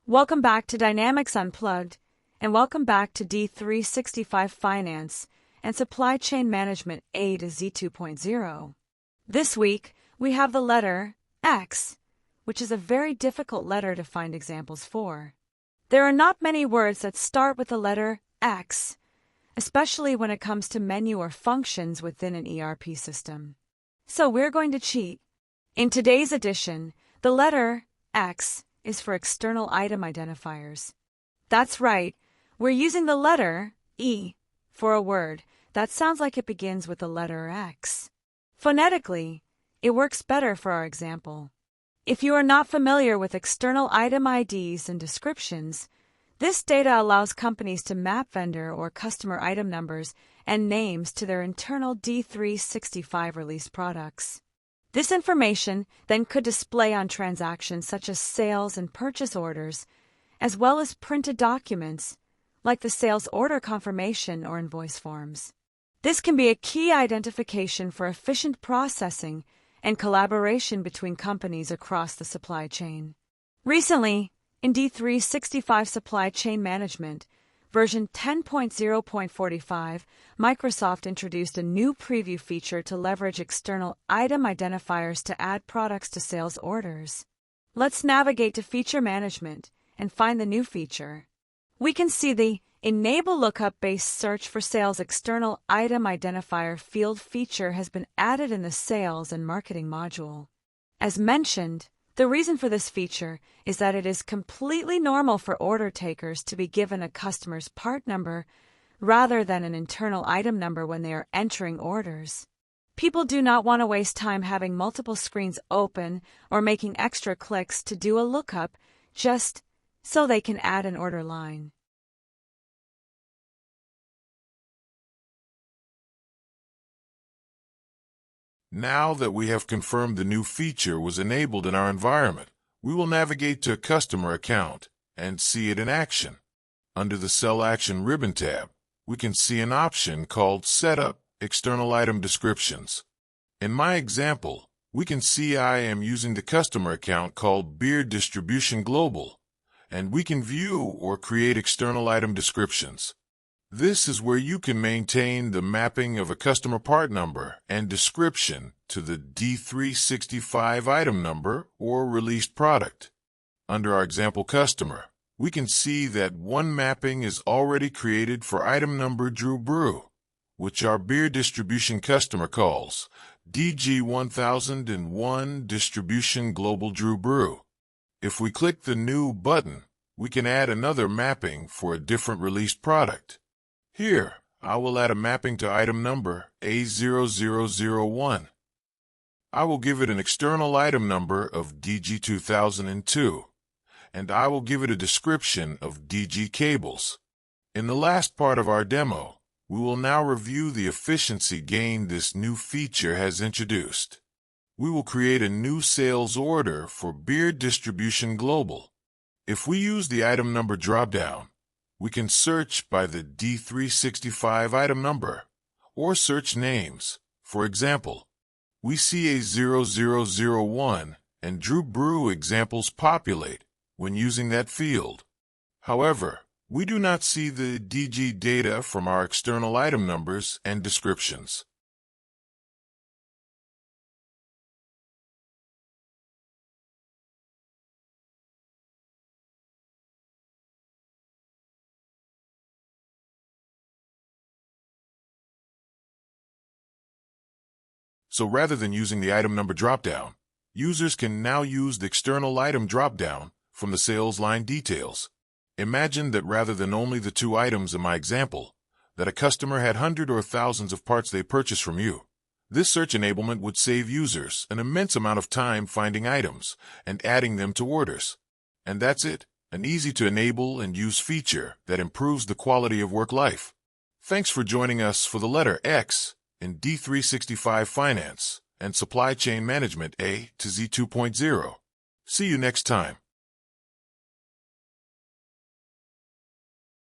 Welcome back to Dynamics Unplugged, and welcome back to D365 Finance and Supply Chain Management A to Z 2.0. This week, we have the letter X, which is a very difficult letter to find examples for. There are not many words that start with the letter X, especially when it comes to menu or functions within an ERP system. So we're going to cheat. In today's edition, the letter X is for external item identifiers. That's right, we're using the letter E for a word that sounds like it begins with the letter X. Phonetically, it works better for our example. If you are not familiar with external item IDs and descriptions, this data allows companies to map vendor or customer item numbers and names to their internal D365 release products. This information then could display on transactions such as sales and purchase orders, as well as printed documents like the sales order confirmation or invoice forms. This can be a key identification for efficient processing and collaboration between companies across the supply chain. Recently, in D365 Supply Chain Management, version 10.0.45, Microsoft introduced a new preview feature to leverage external item identifiers to add products to sales orders. Let's navigate to Feature Management and find the new feature. We can see the Enable Lookup-Based Search for Sales External Item Identifier field feature has been added in the Sales and Marketing module. As mentioned, the reason for this feature is that it is completely normal for order takers to be given a customer's part number rather than an internal item number when they are entering orders. People do not want to waste time having multiple screens open or making extra clicks to do a lookup just so they can add an order line. Now that we have confirmed the new feature was enabled in our environment, we will navigate to a customer account and see it in action. Under the Cell Action ribbon tab, we can see an option called Setup External Item Descriptions. In my example, we can see I am using the customer account called Beer Distribution Global, and we can view or create external item descriptions. This is where you can maintain the mapping of a customer part number and description to the D365 item number or released product. Under our example customer, we can see that one mapping is already created for item number Drew Brew, which our beer distribution customer calls DG1001 Distribution Global Drew Brew. If we click the New button, we can add another mapping for a different released product. Here, I will add a mapping to item number A0001. I will give it an external item number of DG2002, and I will give it a description of DG cables. In the last part of our demo, we will now review the efficiency gain this new feature has introduced. We will create a new sales order for Beer Distribution Global. If we use the item number dropdown, we can search by the D365 item number or search names. For example, we see A0001 and Drew Brew examples populate when using that field. However, we do not see the DG data from our external item numbers and descriptions. So rather than using the item number dropdown, users can now use the external item dropdown from the sales line details. Imagine that rather than only the two items in my example, that a customer had hundreds or thousands of parts they purchased from you. This search enablement would save users an immense amount of time finding items and adding them to orders. And that's it, an easy to enable and use feature that improves the quality of work life. Thanks for joining us for the letter X in D365 Finance and Supply Chain Management A to Z 2.0. See you next time.